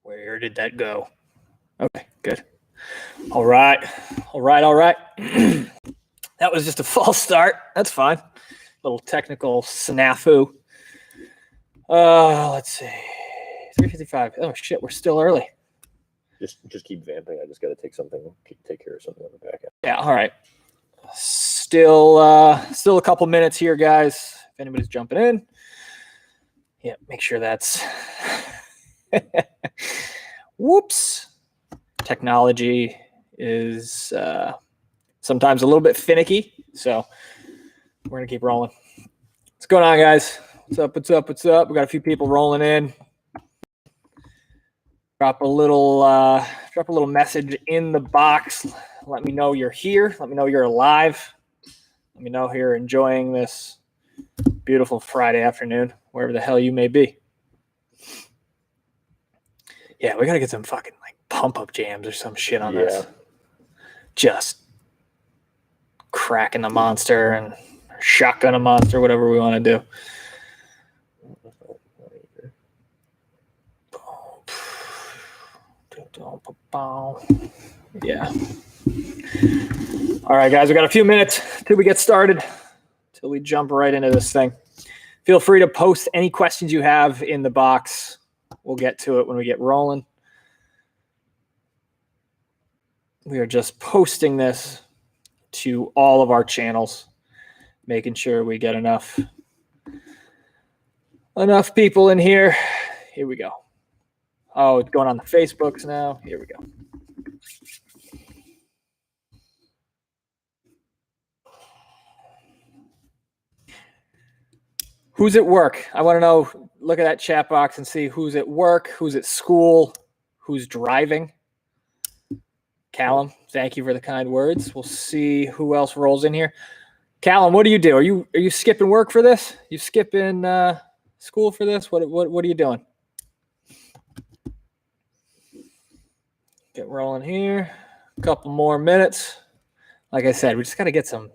Where did that go? Okay, good. All right. That was just a false start. That's fine. Little technical snafu. Let's see. 3:55. Oh shit, we're still early. Just keep vamping. I just got to take care of something on the back end. Yeah. All right. Still a couple minutes here, guys. If anybody's jumping in, yeah, make sure that's. Whoops. Technology is sometimes a little bit finicky, so we're gonna keep rolling. What's going on, guys? What's up? We got a few people rolling in. Drop a little message in the box. Let me know you're here. Let me know you're alive. Let me know you're enjoying this beautiful Friday afternoon, wherever the hell you may be. Yeah, we gotta get some fucking like pump up jams or some shit on this. Just cracking the monster and shotgun a monster, whatever we want to do. Yeah. All right, guys, we got a few minutes till we get started, till we jump right into this thing. Feel free to post any questions you have in the box. We'll get to it when we get rolling. We are just posting this to all of our channels, making sure we get enough people in here. Here we go. Oh, it's going on the Facebooks now. Here we go. Who's at work? I want to know, look at that chat box and see who's at work, who's at school, who's driving. Callum, thank you for the kind words. We'll see who else rolls in here. Callum, what do you do? Are you skipping work for this? You skipping school for this? What are you doing? Get rolling here. A couple more minutes. Like I said, we just got to get some.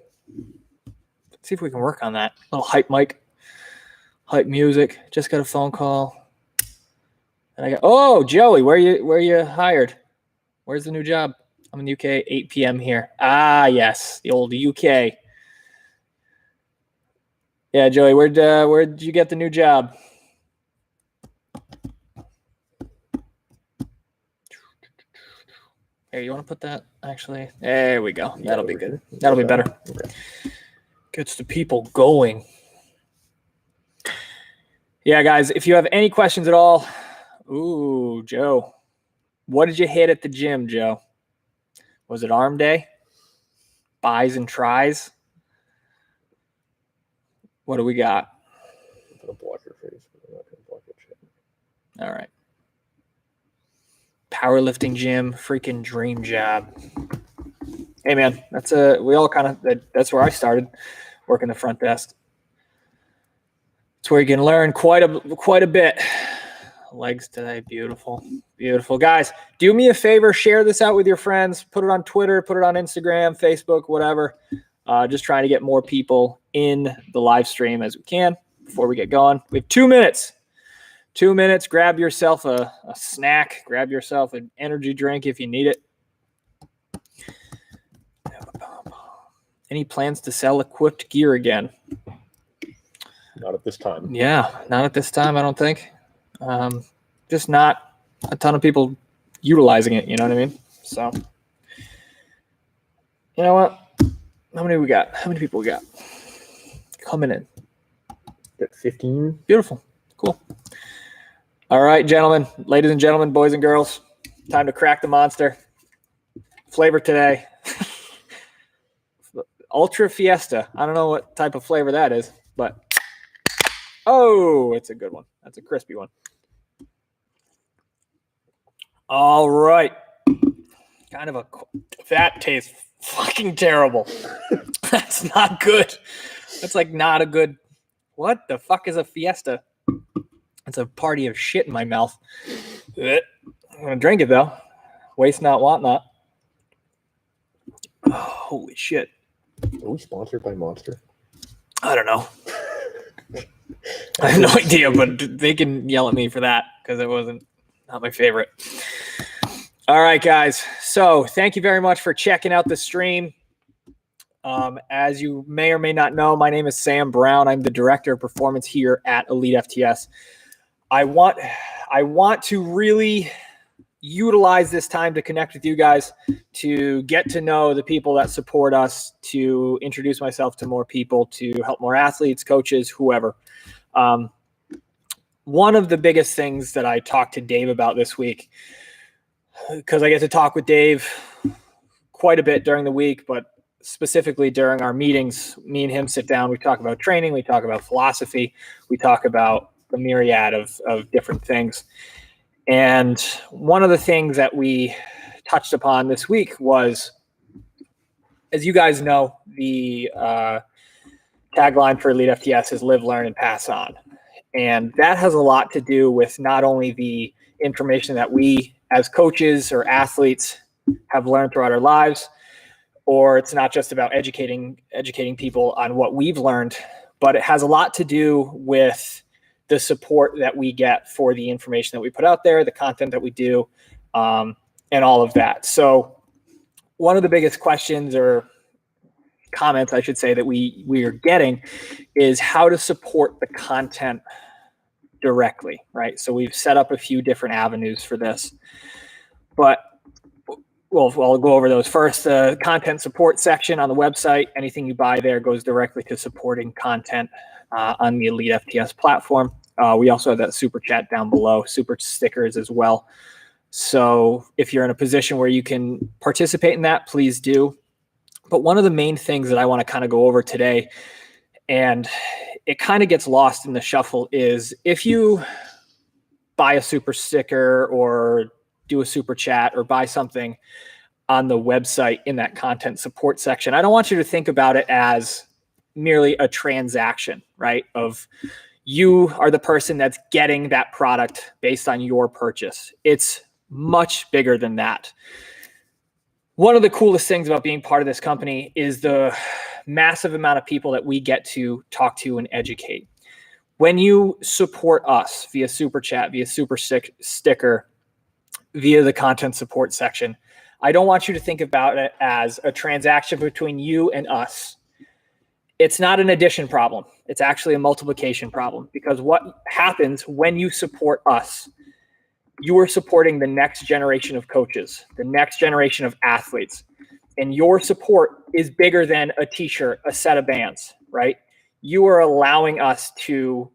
See if we can work on that. A little hype mic, hype music. Just got a phone call. And I got. Oh, Joey, where you hired? Where's the new job? I'm in the UK. 8 p.m. here. Ah, yes, the old UK. Yeah, Joey, where'd you get the new job? Here, you want to put that, actually? There we go. That'll be good. That'll be better. Okay. Gets the people going. Yeah, guys, if you have any questions at all. Ooh, Joe. What did you hit at the gym, Joe? Was it arm day? Buys and tries? What do we got? I'm going to block your face, but I'm not going to block your chin. All right. Powerlifting gym, freaking dream job. Hey man, that's where I started working the front desk. It's where you can learn quite a bit. Legs today, beautiful, beautiful. Guys, do me a favor, share this out with your friends, put it on Twitter, put it on Instagram, Facebook, whatever. Just trying to get more people in the live stream as we can before we get going. We have 2 minutes. 2 minutes. Grab yourself a snack. Grab yourself an energy drink if you need it. Any plans to sell equipped gear again? Not at this time. Yeah, not at this time, I don't think. Just not a ton of people utilizing it, you know what I mean? So, you know what? How many we got? How many people we got coming in? Got 15. Beautiful. Cool. All right, gentlemen, ladies and gentlemen, boys and girls, time to crack the monster. Flavor today. Ultra Fiesta. I don't know what type of flavor that is, but oh, it's a good one. That's a crispy one. All right. That tastes fucking terrible. That's not good. That's like not a good. What the fuck is a fiesta? It's a party of shit in my mouth. I'm going to drink it, though. Waste not, want not. Oh, holy shit. Are we sponsored by Monster? I don't know. I have no idea, but they can yell at me for that because it wasn't. Not my favorite. All right, guys. So thank you very much for checking out the stream. As you may or may not know, my name is Sam Brown. I'm the Director of Performance here at Elite Fts. I want to really utilize this time to connect with you guys, to get to know the people that support us, to introduce myself to more people, to help more athletes, coaches, whoever. One of the biggest things that I talked to Dave about this week, because I get to talk with Dave quite a bit during the week, but specifically during our meetings, me and him sit down, we talk about training, we talk about philosophy, we talk about the myriad of different things. And one of the things that we touched upon this week was, as you guys know, the tagline for Elite FTS is live, learn, and pass on. And that has a lot to do with not only the information that we as coaches or athletes have learned throughout our lives, or it's not just about educating people on what we've learned, but it has a lot to do with the support that we get for the information that we put out there, the content that we do, and all of that. So one of the biggest questions or comments, I should say, that we are getting is how to support the content directly, right? So we've set up a few different avenues for this, but I'll go over those first. The content support section on the website, anything you buy there goes directly to supporting content on the Elite FTS platform. We also have that super chat down below, super stickers as well. So if you're in a position where you can participate in that, please do. But one of the main things that I want to kind of go over today, and it kind of gets lost in the shuffle, is if you buy a super sticker or do a super chat or buy something on the website in that content support section, I don't want you to think about it as merely a transaction, right? Of you are the person that's getting that product based on your purchase. It's much bigger than that. One of the coolest things about being part of this company is the massive amount of people that we get to talk to and educate. When you support us via super chat, via super sticker, via the content support section, I don't want you to think about it as a transaction between you and us. It's not an addition problem. It's actually a multiplication problem, because what happens when you support us, you are supporting the next generation of coaches, the next generation of athletes. And your support is bigger than a t-shirt, a set of bands, right? You are allowing us to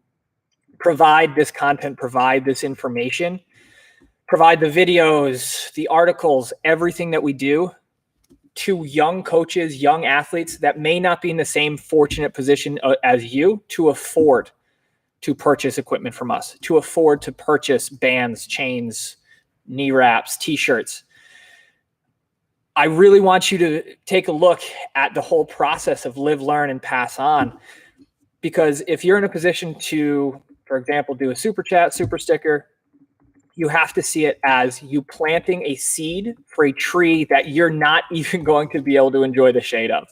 provide this content, provide this information, provide the videos, the articles, everything that we do to young coaches, young athletes that may not be in the same fortunate position as you to afford to purchase equipment from us, to afford to purchase bands, chains, knee wraps, t-shirts. I really want you to take a look at the whole process of live, learn, and pass on. Because if you're in a position to, for example, do a super chat, super sticker, you have to see it as you planting a seed for a tree that you're not even going to be able to enjoy the shade of.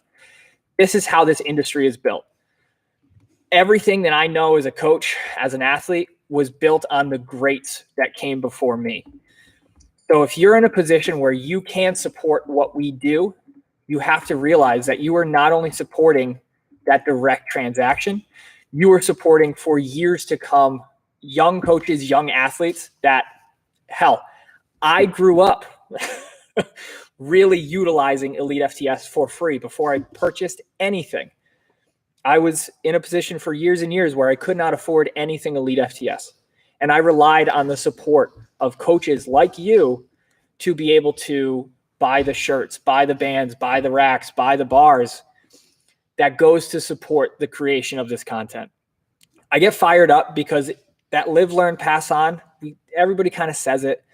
This is how this industry is built. Everything that I know as a coach, as an athlete, was built on the greats that came before me. So if you're in a position where you can support what we do, you have to realize that you are not only supporting that direct transaction, you are supporting for years to come young coaches, young athletes that, hell, I grew up really utilizing Elite FTS for free before I purchased anything. I was in a position for years and years where I could not afford anything Elite FTS. And I relied on the support of coaches like you to be able to buy the shirts, buy the bands, buy the racks, buy the bars that goes to support the creation of this content. I get fired up because that live, learn, pass on, everybody kind of says it,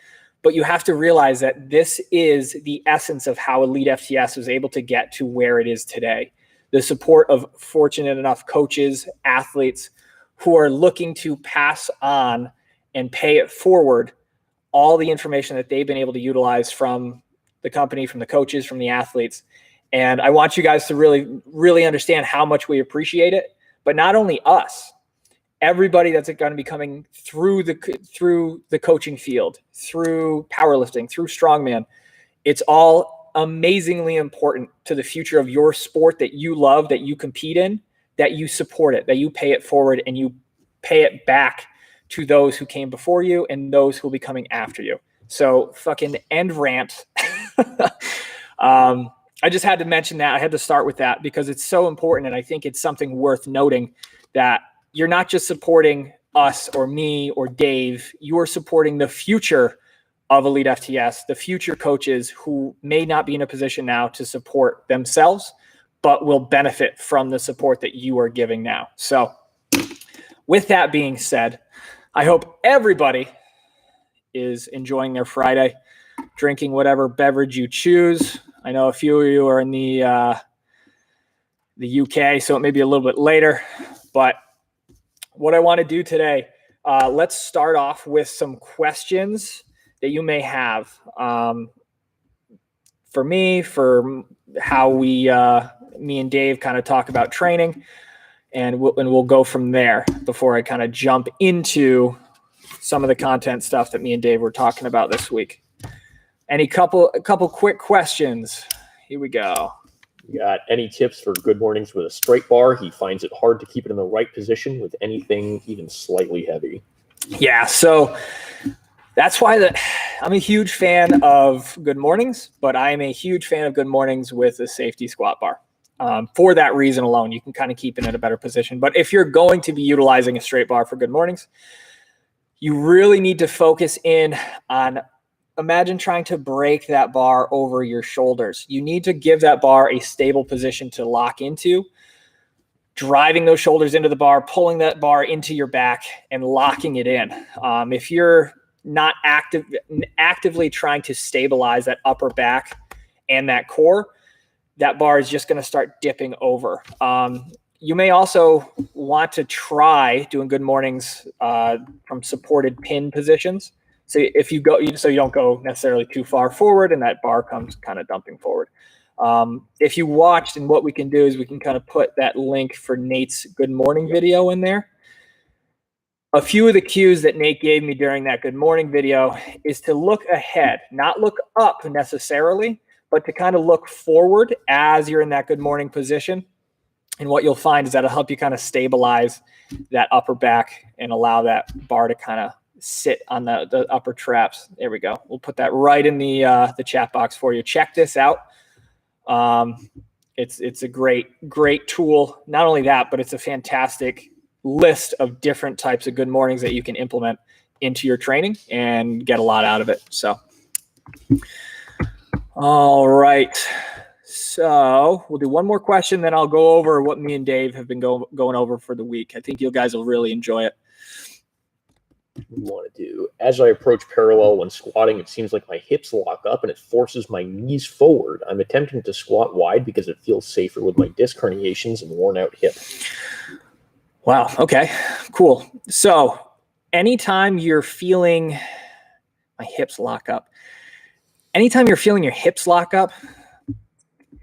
but you have to realize that this is the essence of how Elite FTS was able to get to where it is today. The support of fortunate enough coaches, athletes who are looking to pass on and pay it forward all the information that they've been able to utilize from the company, from the coaches, from the athletes. And I want you guys to really, really understand how much we appreciate it, but not only us, everybody that's going to be coming through the coaching field, through powerlifting, through strongman. It's all amazingly important to the future of your sport that you love, that you compete in, that you support it, that you pay it forward and you pay it back to those who came before you and those who will be coming after you. So fucking end rant. I just had to mention that. I had to start with that because it's so important. And I think it's something worth noting that you're not just supporting us or me or Dave, you're supporting the future of Elite FTS, the future coaches who may not be in a position now to support themselves, but will benefit from the support that you are giving now. So with that being said, I hope everybody is enjoying their Friday, drinking whatever beverage you choose. I know a few of you are in the UK, so it may be a little bit later, but what I want to do today, let's start off with some questions that you may have for me, for how we, me and Dave kind of talk about training, and we'll go from there before I kind of jump into some of the content stuff that me and Dave were talking about this week. A couple quick questions. Here we go. You got any tips for good mornings with a straight bar? He finds it hard to keep it in the right position with anything even slightly heavy. Yeah, so that's why I'm a huge fan of good mornings, but I'm a huge fan of good mornings with a safety squat bar. For that reason alone, you can kind of keep it in a better position. But if you're going to be utilizing a straight bar for good mornings, you really need to focus in on, imagine trying to break that bar over your shoulders. You need to give that bar a stable position to lock into, driving those shoulders into the bar, pulling that bar into your back and locking it in. If you're not actively trying to stabilize that upper back and that core, that bar is just going to start dipping over. You may also want to try doing good mornings from supported pin positions. So if you go, so you don't go necessarily too far forward and that bar comes kind of dumping forward. If you watched, and what we can do is we can kind of put that link for Nate's good morning video in there. A few of the cues that Nate gave me during that good morning video is to look ahead, not look up necessarily, but to kind of look forward as you're in that good morning position. And what you'll find is that'll help you kind of stabilize that upper back and allow that bar to kind of sit on the upper traps. There we go. We'll put that right in the chat box for you. Check this out. It's a great tool. Not only that, but it's a fantastic list of different types of good mornings that you can implement into your training and get a lot out of it. So, all right. So we'll do one more question, then I'll go over what me and Dave have been going over for the week. I think you guys will really enjoy it. We want to do, as I approach parallel when squatting, it seems like my hips lock up and it forces my knees forward. I'm attempting to squat wide because it feels safer with my disc herniations and worn out hip. Wow. Okay, cool. So anytime you're feeling my hips lock up, anytime you're feeling your hips lock up,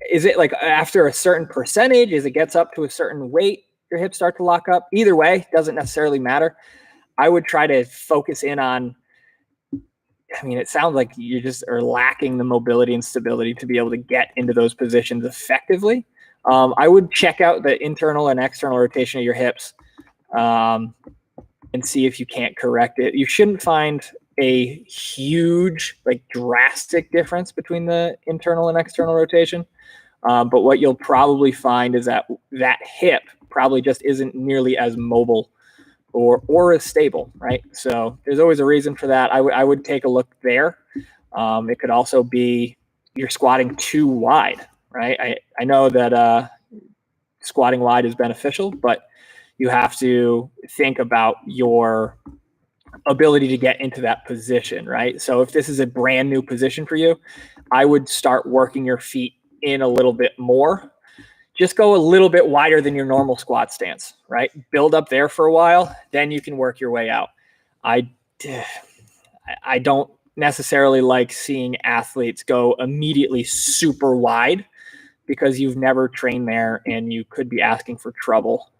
is it like after a certain percentage? As it gets up to a certain weight, your hips start to lock up? Either way, doesn't necessarily matter. I would try to focus in on, I mean, it sounds like you just are lacking the mobility and stability to be able to get into those positions effectively. I would check out the internal and external rotation of your hips and see if you can't correct it. You shouldn't find a huge, like drastic difference between the internal and external rotation. But what you'll probably find is that hip probably just isn't nearly as mobile or as stable, right? So there's always a reason for that. I would take a look there. It could also be you're squatting too wide, right? I know that squatting wide is beneficial, but you have to think about your ability to get into that position, right? So if this is a brand new position for you, I would start working your feet in a little bit more. Just go a little bit wider than your normal squat stance, right? Build up there for a while, then you can work your way out. I don't necessarily like seeing athletes go immediately super wide because you've never trained there and you could be asking for trouble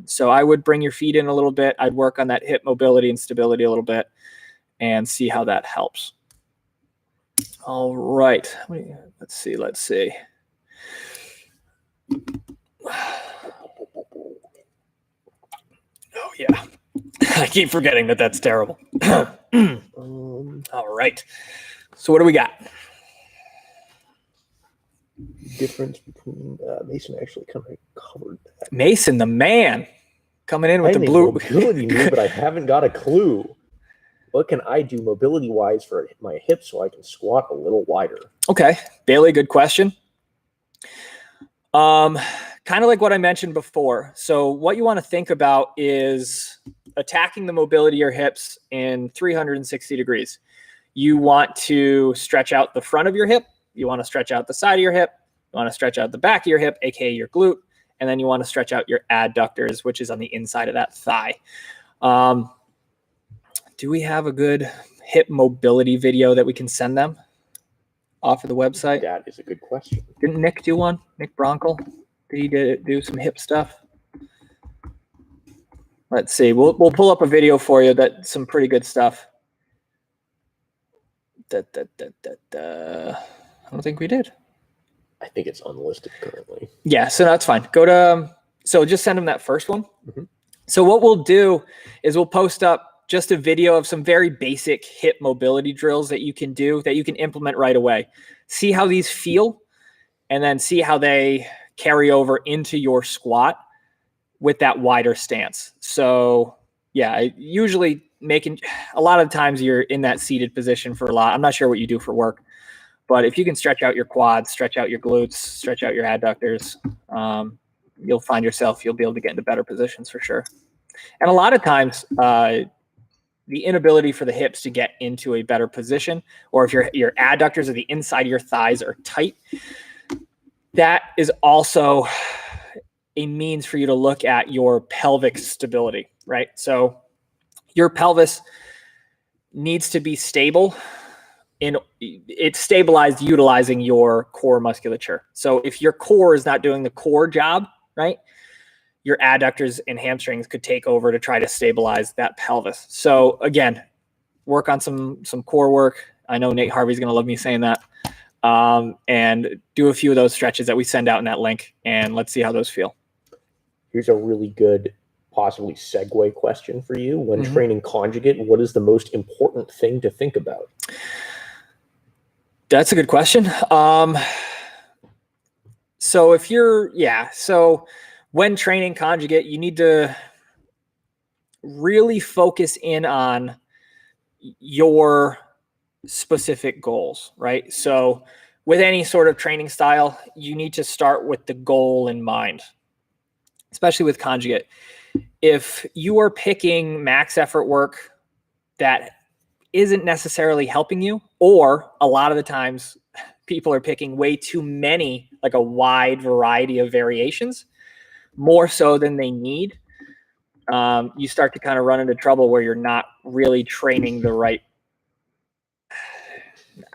So I would bring your feet in a little bit. I'd work on that hip mobility and stability a little bit and see how that helps. All right. Let's see. Oh, yeah. I keep forgetting that that's terrible. All right. So what do we got? Difference between Mason actually kind of covered that. Mason, the man, coming in with the blue mobility move, but I haven't got a clue. What can I do mobility-wise for my hips so I can squat a little wider? Okay, Bailey, good question. Kind of like what I mentioned before. So what you want to think about is attacking the mobility of your hips in 360 degrees. You want to stretch out the front of your hip. You want to stretch out the side of your hip. You want to stretch out the back of your hip, aka your glute. And then you want to stretch out your adductors, which is on the inside of that thigh. Do we have a good hip mobility video that we can send them off of the website? That is a good question. Didn't Nick do one? Nick Bronkel? Did he do some hip stuff? Let's see. We'll pull up a video for you. That's some pretty good stuff. I don't think we did. I think it's unlisted currently. Yeah, so that's fine. Go to so just send them that first one. Mm-hmm. So what we'll do is we'll post up just a video of some very basic hip mobility drills that you can do, that you can implement right away. See how these feel, and then see how they carry over into your squat with that wider stance. So yeah, usually a lot of times you're in that seated position for a lot. I'm not sure what you do for work, but if you can stretch out your quads, stretch out your glutes, stretch out your adductors, you'll find yourself, you'll be able to get into better positions for sure. And a lot of times, the inability for the hips to get into a better position, or if your adductors or the inside of your thighs are tight, that is also a means for you to look at your pelvic stability, right? So your pelvis needs to be stable. It's stabilized utilizing your core musculature. So if your core is not doing the core job, right, your adductors and hamstrings could take over to try to stabilize that pelvis. So again, work on some core work. I know Nate Harvey's going to love me saying that. And do a few of those stretches that we send out in that link, and let's see how those feel. Here's a really good, possibly segue question for you. When training Conjugate, what is the most important thing to think about? That's a good question. So when training Conjugate, you need to really focus in on your specific goals, right? So with any sort of training style, you need to start with the goal in mind, especially with Conjugate. If you are picking max effort work that isn't necessarily helping you, or a lot of the times people are picking way too many, like a wide variety of variations, more so than they need, you start to kind of run into trouble where you're not really training the right,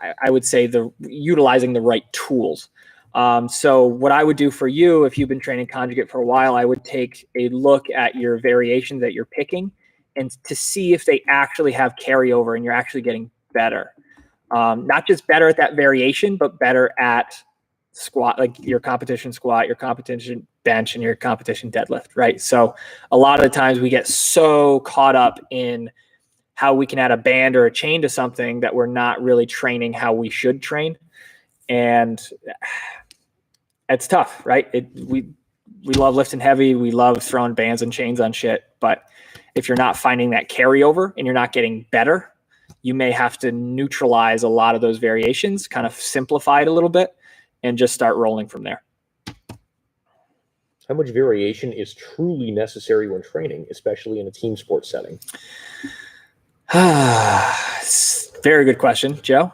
I would say, utilizing the right tools. So what I would do for you, if you've been training Conjugate for a while, I would take a look at your variations that you're picking and to see if they actually have carryover and you're actually getting better. Not just better at that variation, but better at squat, like your competition squat, your competition bench, and your competition deadlift, right? So a lot of the times we get so caught up in how we can add a band or a chain to something that we're not really training how we should train. And it's tough, right? We love lifting heavy. We love throwing bands and chains on shit. But if you're not finding that carryover and you're not getting better, you may have to neutralize a lot of those variations, kind of simplify it a little bit, and just start rolling from there. How much variation is truly necessary when training, especially in a team sport setting? Very good question, Joe.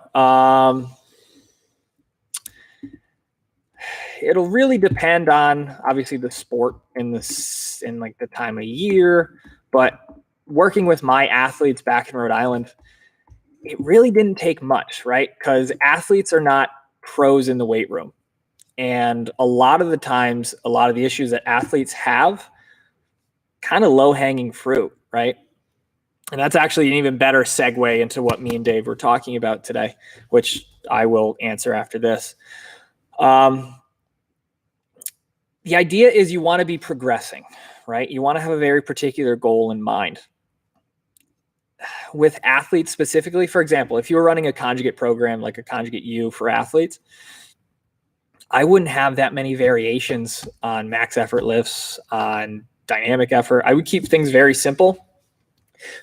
It'll really depend on obviously the sport and like the time of year, but working with my athletes back in Rhode Island, it really didn't take much, right? Because athletes are not pros in the weight room. And a lot of the times, a lot of the issues that athletes have kind of low-hanging fruit, right? And that's actually an even better segue into what me and Dave were talking about today, which I will answer after this. The idea is you want to be progressing, right? You want to have a very particular goal in mind. With athletes specifically, for example, if you were running a conjugate program, like a Conjugate U for athletes, I wouldn't have that many variations on max effort lifts, on dynamic effort. I would keep things very simple,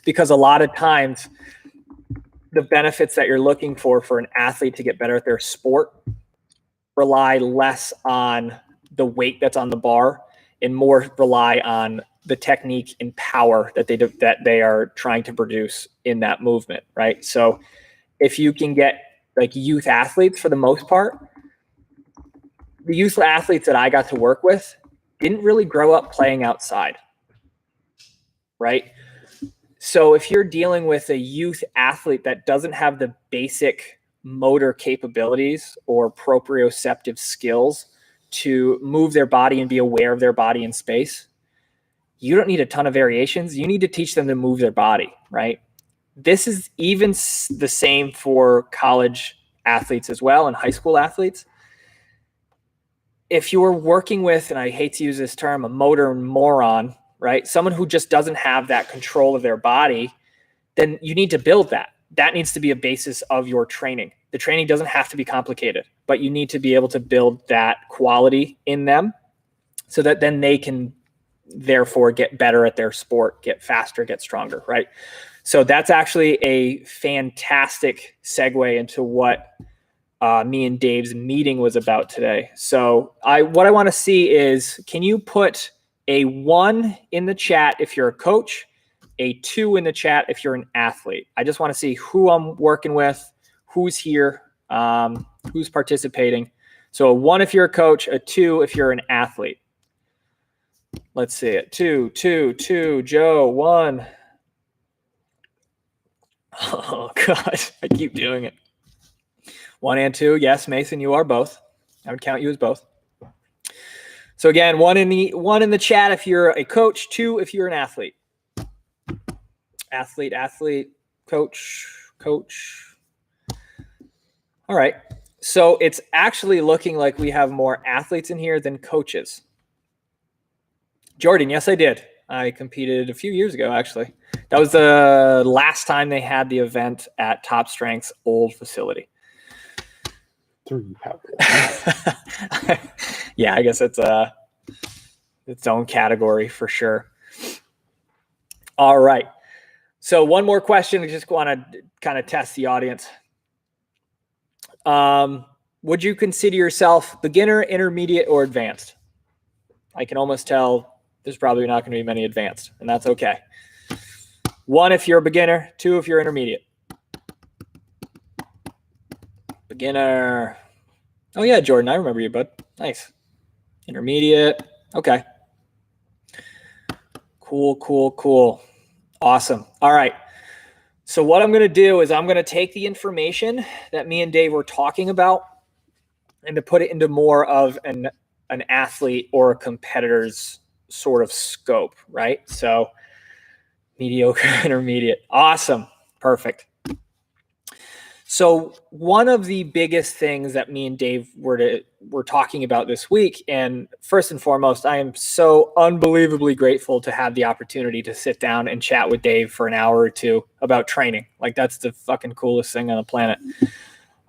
because a lot of times the benefits that you're looking for an athlete to get better at their sport rely less on the weight that's on the bar and more rely on the technique and power that they are trying to produce in that movement, right? So if you can get like youth athletes, for the most part, the youth athletes that I got to work with didn't really grow up playing outside, right? So if you're dealing with a youth athlete that doesn't have the basic motor capabilities or proprioceptive skills to move their body and be aware of their body in space, you don't need a ton of variations. You need to teach them to move their body, right? This is even the same for college athletes as well and high school athletes. If you're working with, and I hate to use this term, a motor moron, right? Someone who just doesn't have that control of their body, then you need to build that. That needs to be a basis of your training. The training doesn't have to be complicated, but you need to be able to build that quality in them so that then they can therefore get better at their sport, get faster, get stronger, right? So that's actually a fantastic segue into what me and Dave's meeting was about today. So what I want to see is, can you put a 1 in the chat if you're a coach, a 2 in the chat if you're an athlete? I just want to see who I'm working with, who's here, who's participating. So a 1 if you're a coach, a 2 if you're an athlete. Let's see it. 2, Joe, 1. Oh, God, I keep doing it. 1 and 2. Yes, Mason, you are both. I would count you as both. So again, 1 in the chat if you're a coach, 2 if you're an athlete. Athlete, coach. All right. So it's actually looking like we have more athletes in here than coaches. Jordan, yes, I did. I competed a few years ago, actually. That was the last time they had the event at Top Strength's old facility. 3 power. Yeah, I guess it's its own category for sure. All right. So one more question. I just want to kind of test the audience. Would you consider yourself beginner, intermediate, or advanced? I can almost tell there's probably not going to be many advanced, and that's okay. 1 if you're a beginner, 2 if you're intermediate. Beginner. Oh yeah, Jordan, I remember you, bud. Nice. Intermediate. Okay. Cool. Awesome. All right. So what I'm going to do is I'm going to take the information that me and Dave were talking about and to put it into more of an athlete or a competitor's sort of scope, right? So mediocre, intermediate. Awesome. Perfect. So one of the biggest things that me and Dave were talking about this week, and first and foremost, I am so unbelievably grateful to have the opportunity to sit down and chat with Dave for an hour or two about training. Like, that's the fucking coolest thing on the planet.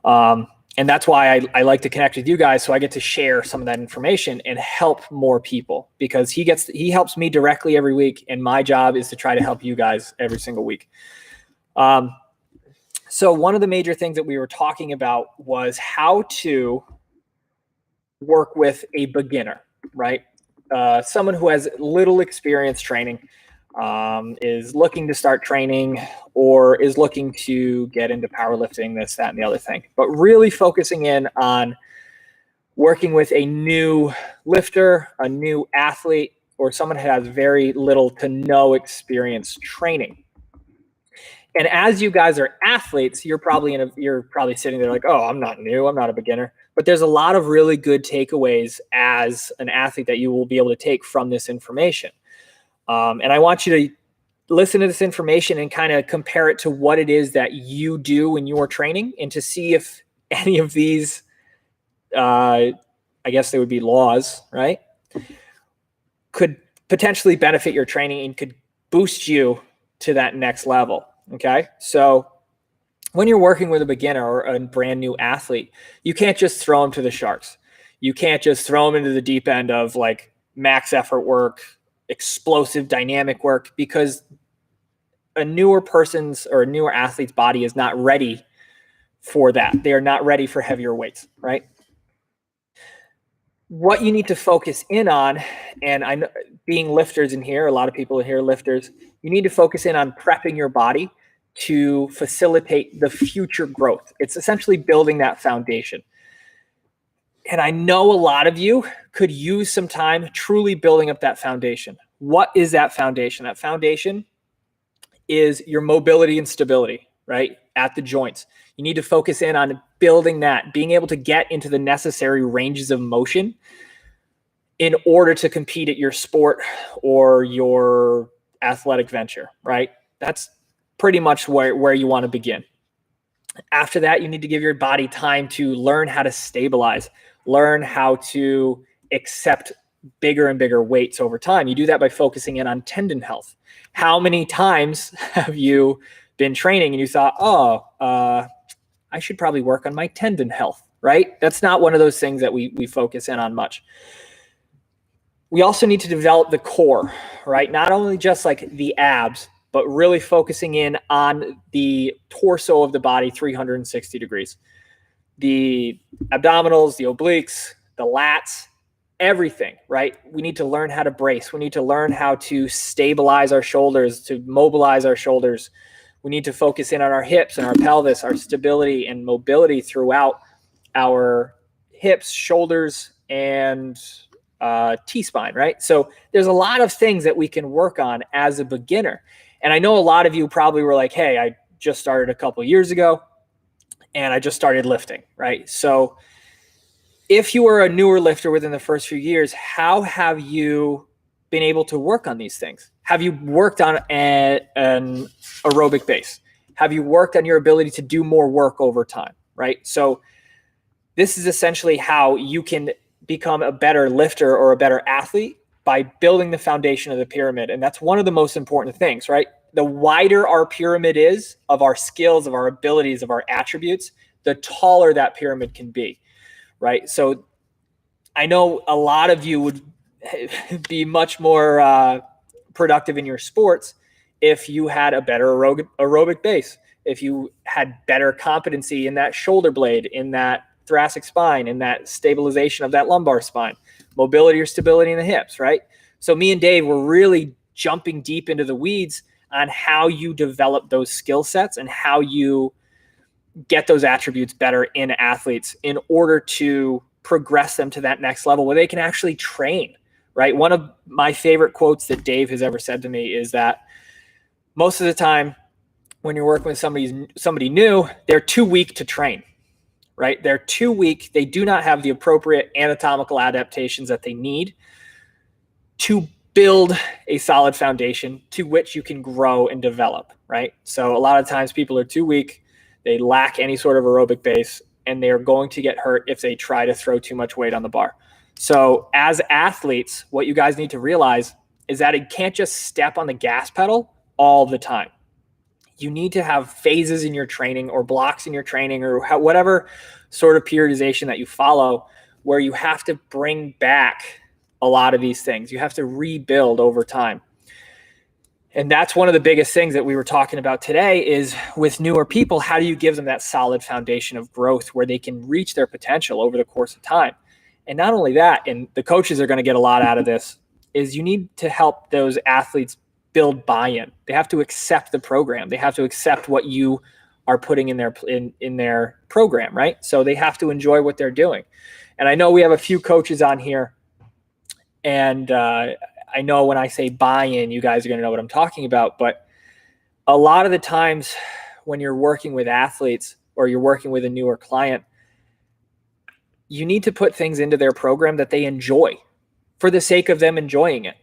And that's why I like to connect with you guys, so I get to share some of that information and help more people, because he helps me directly every week, and my job is to try to help you guys every single week. So one of the major things that we were talking about was how to work with a beginner, right? Someone who has little experience training, is looking to start training, or is looking to get into powerlifting, this, that, and the other thing. But really focusing in on working with a new lifter, a new athlete, or someone who has very little to no experience training. And as you guys are athletes, you're probably sitting there like, oh, I'm not new, I'm not a beginner. But there's a lot of really good takeaways as an athlete that you will be able to take from this information. And I want you to listen to this information and kind of compare it to what it is that you do in your training, and to see if any of these, I guess they would be laws, right, could potentially benefit your training and could boost you to that next level. Okay. So when you're working with a beginner or a brand new athlete, you can't just throw them to the sharks. You can't just throw them into the deep end of like max effort work, explosive dynamic work, because a newer person's or a newer athlete's body is not ready for that. They are not ready for heavier weights, right? What you need to focus in on, and I know being lifters in here, a lot of people in here are lifters, you need to focus in on prepping your body to facilitate the future growth. It's essentially building that foundation. And I know a lot of you could use some time truly building up that foundation. What is that foundation? That foundation is your mobility and stability, right? At the joints. You need to focus in on building that, being able to get into the necessary ranges of motion in order to compete at your sport or your athletic venture, right? That's pretty much where you want to begin. After that, you need to give your body time to learn how to stabilize, learn how to accept bigger and bigger weights over time. You do that by focusing in on tendon health. How many times have you been training and you thought, I should probably work on my tendon health, right? That's not one of those things that we focus in on much. We also need to develop the core, right? Not only just like the abs, but really focusing in on the torso of the body 360 degrees. The abdominals, the obliques, the lats, everything, right? We need to learn how to brace. We need to learn how to stabilize our shoulders, to mobilize our shoulders. We need to focus in on our hips and our pelvis, our stability and mobility throughout our hips, shoulders, and T-spine, right? So there's a lot of things that we can work on as a beginner. And I know a lot of you probably were like, hey, I just started a couple of years ago and I just started lifting, right? So if you are a newer lifter within the first few years, how have you been able to work on these things? Have you worked on an aerobic base? Have you worked on your ability to do more work over time, right? So this is essentially how you can become a better lifter or a better athlete, by building the foundation of the pyramid. And that's one of the most important things, right? The wider our pyramid is of our skills, of our abilities, of our attributes, the taller that pyramid can be, right? So I know a lot of you would be much more productive in your sports if you had a better aerobic base, if you had better competency in that shoulder blade, in that thoracic spine, in that stabilization of that lumbar spine, mobility or stability in the hips, right? So me and Dave were really jumping deep into the weeds on how you develop those skill sets and how you get those attributes better in athletes in order to progress them to that next level where they can actually train, right? One of my favorite quotes that Dave has ever said to me is that most of the time when you're working with somebody new, they're too weak to train, right? They're too weak. They do not have the appropriate anatomical adaptations that they need to build a solid foundation to which you can grow and develop, right? So a lot of times people are too weak. They lack any sort of aerobic base, and they're going to get hurt if they try to throw too much weight on the bar. So as athletes, what you guys need to realize is that it can't just step on the gas pedal all the time. You need to have phases in your training or blocks in your training or whatever sort of periodization that you follow where you have to bring back a lot of these things. You have to rebuild over time. And that's one of the biggest things that we were talking about today is with newer people, how do you give them that solid foundation of growth where they can reach their potential over the course of time? And not only that, and the coaches are going to get a lot out of this, is you need to help those athletes build buy-in. They have to accept the program. They have to accept what you are putting in their program, right? So they have to enjoy what they're doing. And I know we have a few coaches on here, and I know when I say buy-in, you guys are going to know what I'm talking about. But a lot of the times when you're working with athletes or you're working with a newer client, you need to put things into their program that they enjoy for the sake of them enjoying it.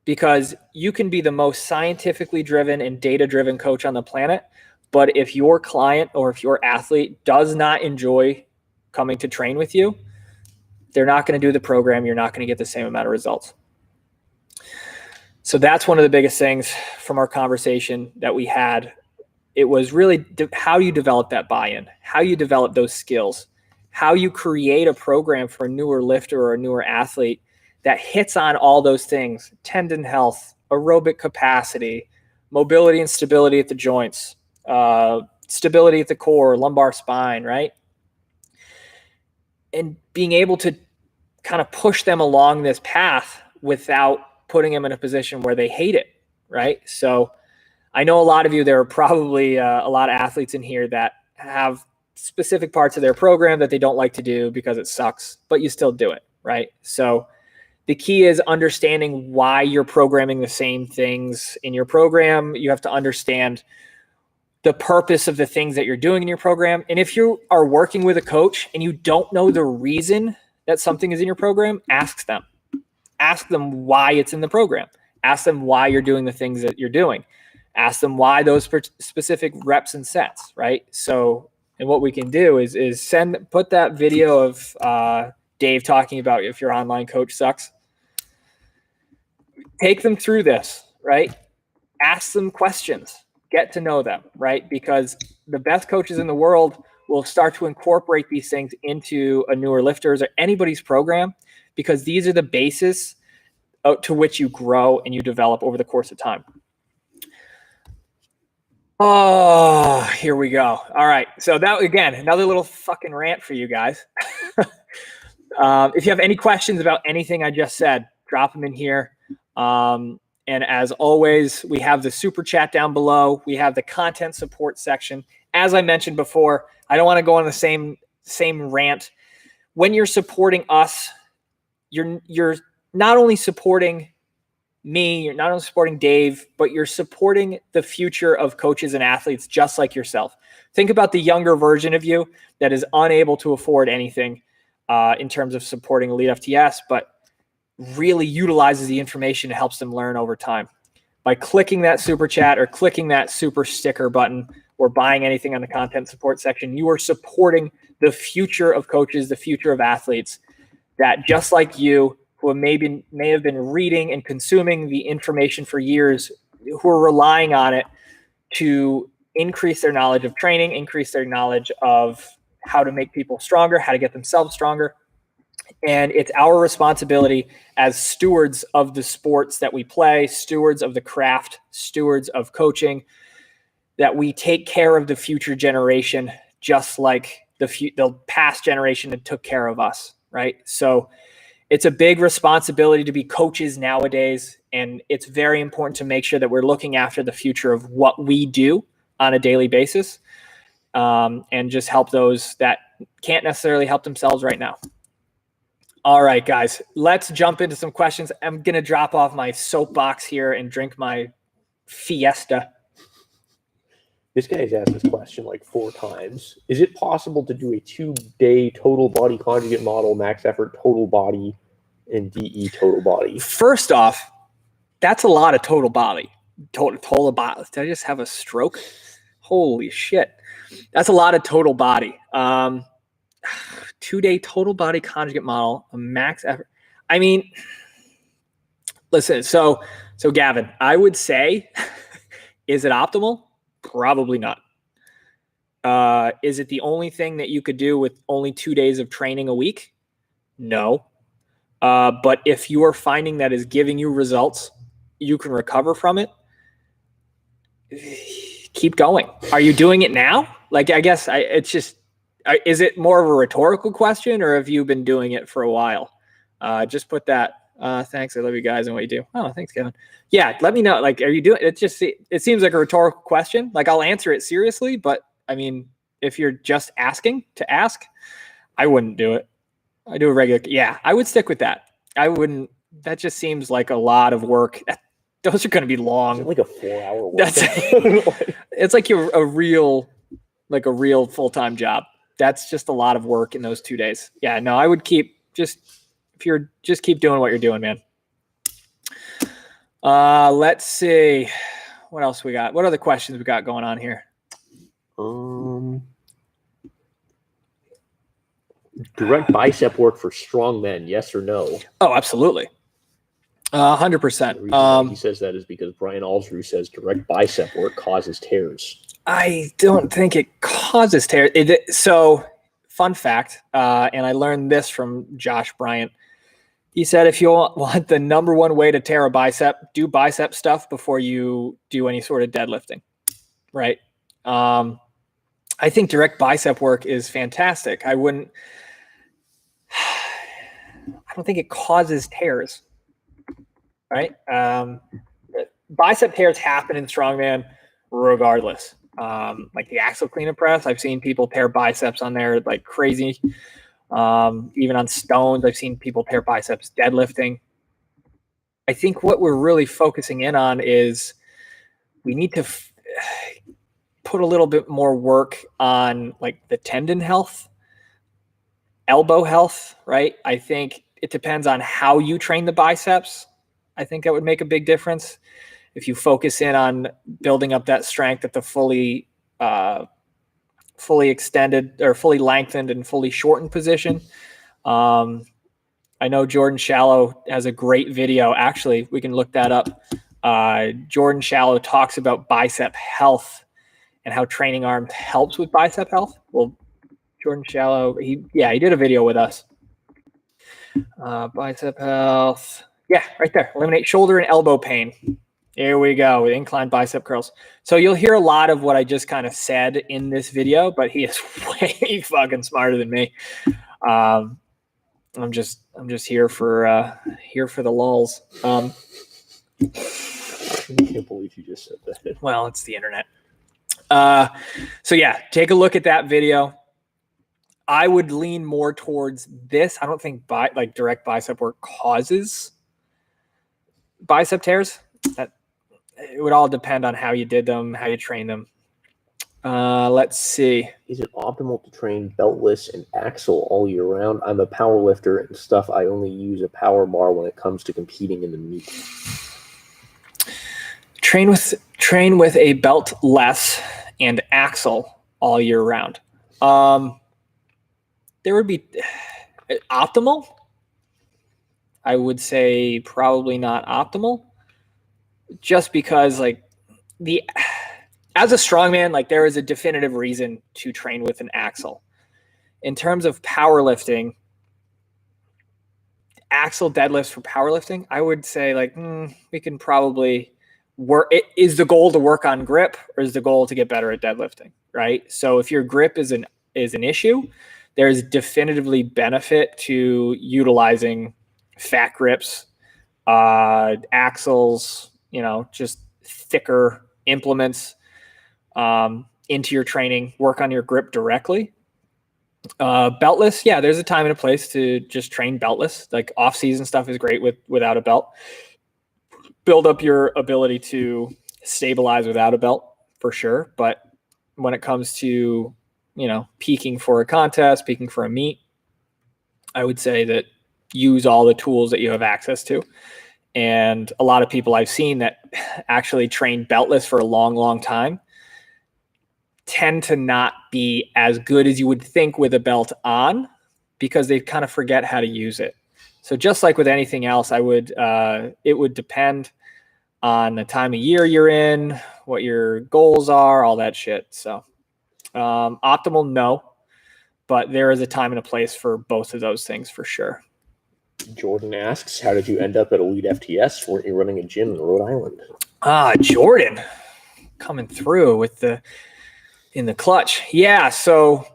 because you can be the most scientifically driven and data-driven coach on the planet, but if your client or if your athlete does not enjoy coming to train with you, they're not going to do the program. You're not going to get the same amount of results. So that's one of the biggest things from our conversation that we had. It was really how you develop that buy-in, how you develop those skills, how you create a program for a newer lifter or a newer athlete that hits on all those things: tendon health, aerobic capacity, mobility and stability at the joints, stability at the core, lumbar spine, right? And being able to kind of push them along this path without putting them in a position where they hate it, right? So I know a lot of you, there are probably a lot of athletes in here that have specific parts of their program that they don't like to do because it sucks, but you still do it, right? So the key is understanding why you're programming the same things in your program. You have to understand the purpose of the things that you're doing in your program. And if you are working with a coach and you don't know the reason that something is in your program, ask them. Ask them why it's in the program. Ask them why you're doing the things that you're doing. Ask them why those specific reps and sets, right? So, and what we can do is put that video of Dave talking about if your online coach sucks. Take them through this, right? Ask them questions. Get to know them, right? Because the best coaches in the world will start to incorporate these things into a newer lifter's or anybody's program, because these are the basis to which you grow and you develop over the course of time. Oh, here we go. All right. So that, again, another little fucking rant for you guys. If you have any questions about anything I just said, drop them in here. And as always, we have the super chat down below. We have the content support section. As I mentioned before, I don't want to go on the same rant. When you're supporting us, you're not only supporting me, you're not only supporting Dave, but you're supporting the future of coaches and athletes just like yourself. Think about the younger version of you that is unable to afford anything in terms of supporting Elite FTS, but really utilizes the information and helps them learn over time. By clicking that super chat or clicking that super sticker button or buying anything on the content support section, you are supporting the future of coaches, the future of athletes that, just like you, who may have been reading and consuming the information for years, who are relying on it to increase their knowledge of training, increase their knowledge of how to make people stronger, how to get themselves stronger. And it's our responsibility as stewards of the sports that we play, stewards of the craft, stewards of coaching, that we take care of the future generation, just like the past generation that took care of us, right? So it's a big responsibility to be coaches nowadays, and it's very important to make sure that we're looking after the future of what we do on a daily basis, and just help those that can't necessarily help themselves right now. All right, guys, let's jump into some questions. I'm going to drop off my soapbox here and drink my Fiesta. This guy's asked this question like 4 times. Is it possible to do a 2-day total body conjugate model, max effort total body, and DE total body? First off, that's a lot of total body. Total body. Did I just have a stroke? Holy shit. That's a lot of total body. 2-day total body conjugate model, a max effort. I mean, listen, so Gavin, I would say, is it optimal? Probably not. Is it the only thing that you could do with only 2 days of training a week? No. But if you are finding that is giving you results, you can recover from it, keep going. Are you doing it now? Like, I guess it's just, is it more of a rhetorical question, or have you been doing it for a while? Just put that. Thanks. I love you guys and what you do. Oh, thanks, Kevin. Yeah. Let me know. Like, are you doing it? It seems like a rhetorical question. Like, I'll answer it seriously, but I mean, if you're just asking to ask, I wouldn't do it. I do a regular. Yeah, I would stick with that. I wouldn't. That just seems like a lot of work. Those are going to be long. Is it like a 4-hour work? It's like a real full-time job. That's just a lot of work in those 2 days. Yeah, no, I would keep keep doing what you're doing, man. Let's see. What else we got? What other questions we got going on here? Direct bicep work for strong men, yes or no? Oh, absolutely. 100%. He says that is because Brian Alsrew says direct bicep work causes tears. I don't think it causes tears. So, fun fact, and I learned this from Josh Bryant. He said if you want the number one way to tear a bicep, do bicep stuff before you do any sort of deadlifting, right? I think direct bicep work is fantastic. I don't think it causes tears, right? Bicep tears happen in strongman regardless. Like the Axel clean and press, I've seen people tear biceps on there like crazy. Even on stones, I've seen people tear biceps deadlifting. I think what we're really focusing in on is we need to put a little bit more work on like the tendon health, elbow health, right? I think it depends on how you train the biceps. I think that would make a big difference. If you focus in on building up that strength at the fully extended or fully lengthened and fully shortened position. I know Jordan Shallow has a great video. Actually, we can look that up. Jordan Shallow talks about bicep health and how training arms helps with bicep health. Well, Jordan Shallow, he did a video with us. Bicep health. Yeah, right there. Eliminate shoulder and elbow pain. Here we go with incline bicep curls. So you'll hear a lot of what I just kind of said in this video, but he is way fucking smarter than me. I'm just here for the lulz. I can't believe you just said that. Well, it's the internet. So yeah, take a look at that video. I would lean more towards this. I don't think direct bicep work causes bicep tears. It would all depend on how you did them, how you train them. Let's see. Is it optimal to train Beltless and Axel all year round? I'm a power lifter and stuff. I only use a power bar when it comes to competing in the meet. Train with a Beltless and Axel all year round. There would be optimal. I would say probably not optimal. Just because as a strongman, like there is a definitive reason to train with an Axel. In terms of powerlifting, Axel deadlifts for powerlifting, I would say we can probably work. Is the goal to work on grip or is the goal to get better at deadlifting, right? So if your grip is an issue, there's definitively benefit to utilizing fat grips, axles, just thicker implements into your training, work on your grip directly. Beltless, yeah, there's a time and a place to just train beltless. Like off-season stuff is great without a belt. Build up your ability to stabilize without a belt for sure. But when it comes to, peaking for a contest, peaking for a meet, I would say that use all the tools that you have access to. And a lot of people I've seen that actually train beltless for a long, long time tend to not be as good as you would think with a belt on because they kind of forget how to use it. So just like with anything else, it would depend on the time of year you're in, what your goals are, all that shit. So optimal, no, but there is a time and a place for both of those things for sure. Jordan asks, how did you end up at Elite Fts? Weren't you running a gym in Rhode Island? Jordan coming through in the clutch. Yeah, so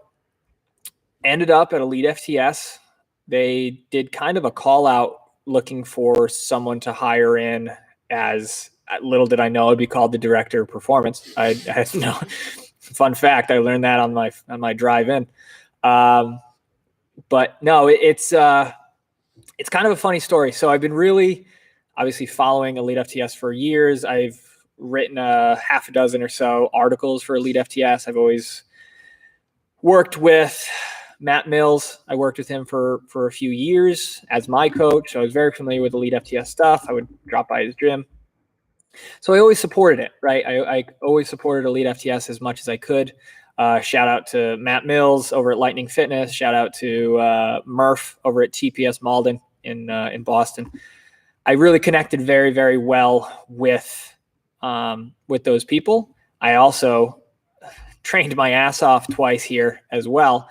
ended up at Elite Fts. They did kind of a call out looking for someone to hire in as, little did I know, it'd be called the director of performance. I had no fun fact. I learned that on my drive in. But no, it's kind of a funny story. So I've been really obviously following Elite FTS for years. I've written a half a dozen or so articles for Elite FTS. I've always worked with Matt Mills. I worked with him for a few years as my coach. So I was very familiar with Elite FTS stuff. I would drop by his gym. So I always supported it, right? I always supported Elite FTS as much as I could. Shout out to Matt Mills over at Lightning Fitness. Shout out to Murph over at TPS Malden in Boston. I really connected very, very well with those people. I also trained my ass off twice here as well.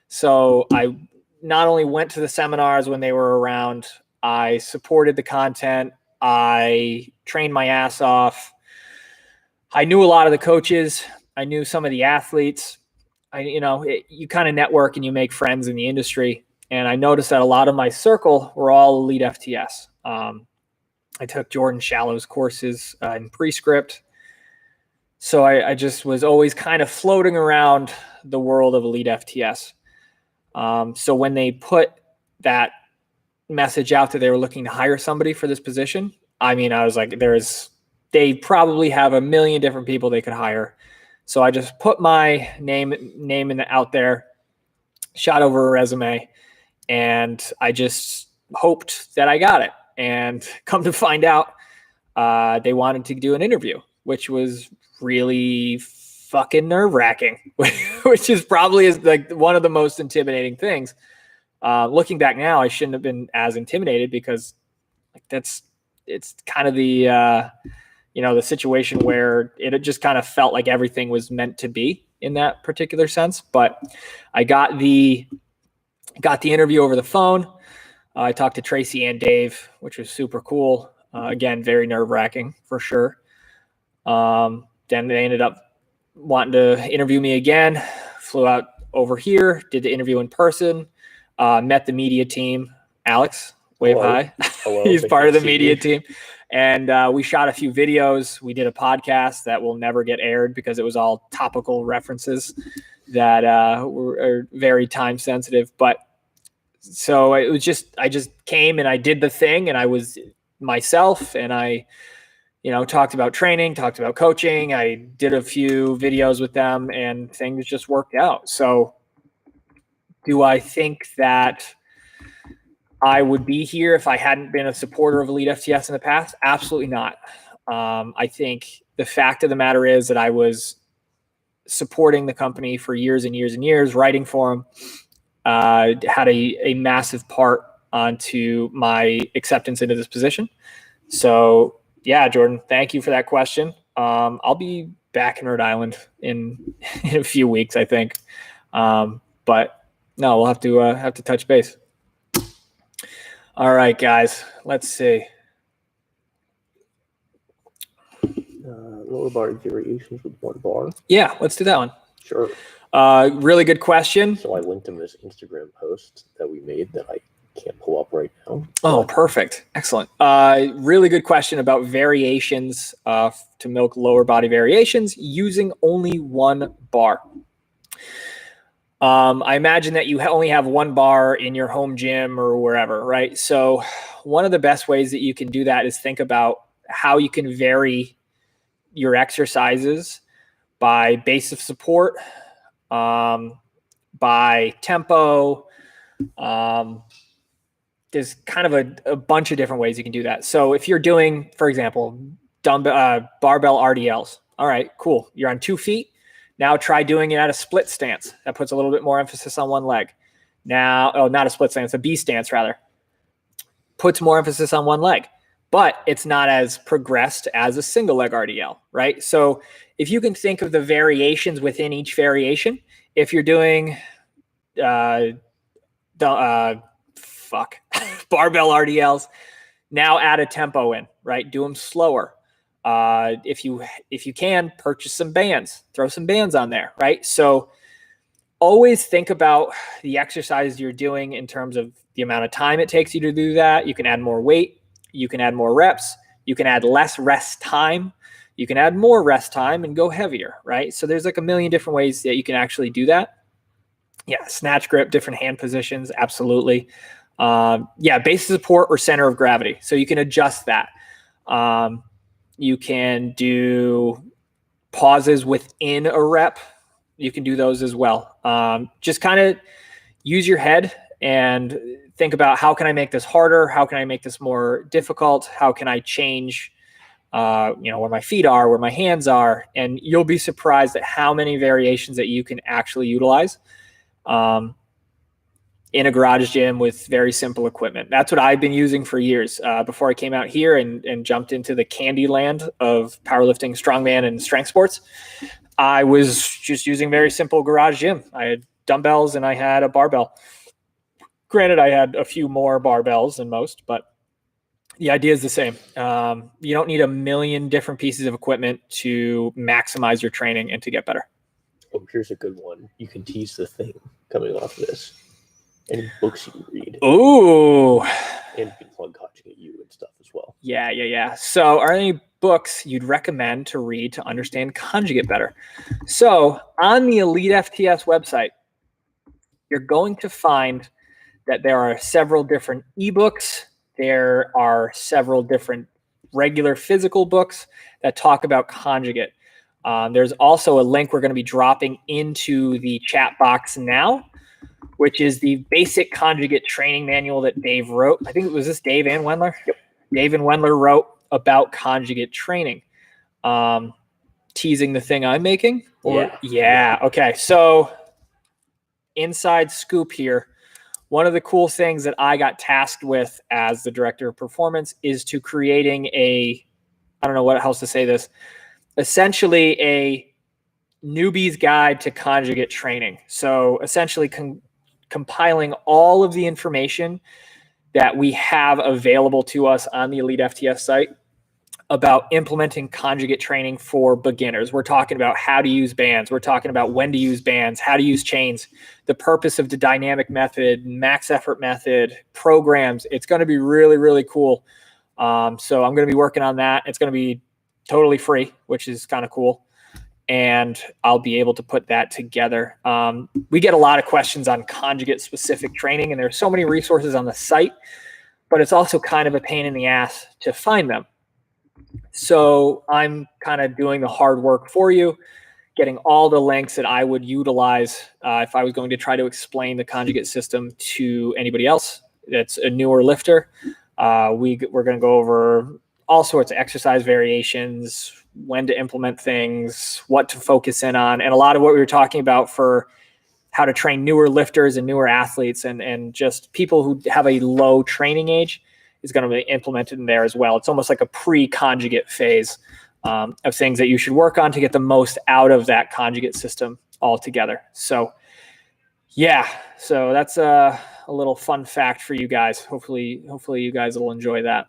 So I not only went to the seminars when they were around, I supported the content. I trained my ass off. I knew a lot of the coaches. I knew some of the athletes. You kind of network and you make friends in the industry. And I noticed that a lot of my circle were all Elite FTS. I took Jordan Shallow's courses in Prescript. So I just was always kind of floating around the world of Elite FTS. So when they put that message out that they were looking to hire somebody for this position, I mean, I was like, they probably have a million different people they could hire. So I just put my name out there, shot over a resume, and I just hoped that I got it. And come to find out, they wanted to do an interview, which was really fucking nerve-wracking, which is probably like one of the most intimidating things. Looking back now, I shouldn't have been as intimidated because it's kind of the the situation where it just kind of felt like everything was meant to be in that particular sense. But I got the interview over the phone. I talked to Tracy and Dave, which was super cool. Again, very nerve-wracking for sure. Then they ended up wanting to interview me again. Flew out over here, did the interview in person, met the media team. Alex, wave hi. Hello. He's part of the media team. And we shot a few videos. We did a podcast that will never get aired because it was all topical references that are very time sensitive. But so it was I just came and I did the thing and I was myself and I, talked about training, talked about coaching. I did a few videos with them and things just worked out. So do I think that I would be here if I hadn't been a supporter of Elite FTS in the past? Absolutely not. I think the fact of the matter is that I was supporting the company for years and years and years, writing for them, had a massive part onto my acceptance into this position. So yeah, Jordan, thank you for that question. I'll be back in Rhode Island in a few weeks, I think. But no, we'll have to touch base. All right, guys, let's see. Lower body variations with one bar. Yeah, let's do that one. Sure. Really good question. So I linked him this Instagram post that we made that I can't pull up right now. Oh, perfect. Excellent. Really good question about variations to milk lower body variations using only one bar. I imagine that you only have one bar in your home gym or wherever, right? So one of the best ways that you can do that is think about how you can vary your exercises by base of support, by tempo. There's kind of a bunch of different ways you can do that. So if you're doing, for example, barbell RDLs, all right, cool. You're on 2 feet. Now try doing it at a split stance. That puts a little bit more emphasis on one leg. Now, not a split stance, a B stance rather. Puts more emphasis on one leg, but it's not as progressed as a single leg RDL, right? So if you can think of the variations within each variation, if you're doing barbell RDLs, now add a tempo in, right? Do them slower. If you can, purchase some bands, throw some bands on there, right? So always think about the exercises you're doing in terms of the amount of time it takes you to do that. You can add more weight. You can add more reps. You can add less rest time. You can add more rest time and go heavier, right? So there's like a million different ways that you can actually do that. Yeah, snatch grip, different hand positions, absolutely. Base support or center of gravity. So you can adjust that. You can do pauses within a rep. You can do those as well. Just kind of use your head and think about how can I make this harder? How can I make this more difficult? How can I change where my feet are, where my hands are, and you'll be surprised at how many variations that you can actually utilize in a garage gym with very simple equipment. That's what I've been using for years before I came out here and jumped into the candy land of powerlifting, strongman, and strength sports. I was just using very simple garage gym. I had dumbbells and I had a barbell. Granted, I had a few more barbells than most, but the idea is the same. You don't need a million different pieces of equipment to maximize your training and to get better. Oh, here's a good one. You can tease the thing coming off of this. Any books you read. Ooh. And you can plug Conjugate you and stuff as well. Yeah. So are there any books you'd recommend to read to understand Conjugate better? So on the Elite Fts website, you're going to find that there are several different ebooks. There are several different regular physical books that talk about Conjugate. There's also a link we're going to be dropping into the chat box now, which is the basic Conjugate training manual that Dave wrote. I think it was this Dave and Wendler? Yep. Dave and Wendler wrote about Conjugate training. Teasing the thing I'm making? Yeah. Okay. So inside scoop here. One of the cool things that I got tasked with as the director of performance is to creating I don't know what else to say this, essentially a newbies guide to Conjugate training. So essentially compiling all of the information that we have available to us on the Elite FTS site about implementing Conjugate training for beginners. We're talking about how to use bands. We're talking about when to use bands, how to use chains, the purpose of the dynamic method, max effort method, programs. It's going to be really, really cool. So I'm going to be working on that. It's going to be totally free, which is kind of cool. And I'll be able to put that together. We get a lot of questions on Conjugate specific training, and there's so many resources on the site, but it's also kind of a pain in the ass to find them. So I'm kind of doing the hard work for you, getting all the links that I would utilize if I was going to try to explain the Conjugate system to anybody else that's a newer lifter. We're going to go over all sorts of exercise variations, when to implement things, what to focus in on, and a lot of what we were talking about for how to train newer lifters and newer athletes and just people who have a low training age is going to be implemented in there as well. It's almost like a pre-Conjugate phase of things that you should work on to get the most out of that Conjugate system altogether. So yeah, so that's a little fun fact for you guys. Hopefully you guys will enjoy that.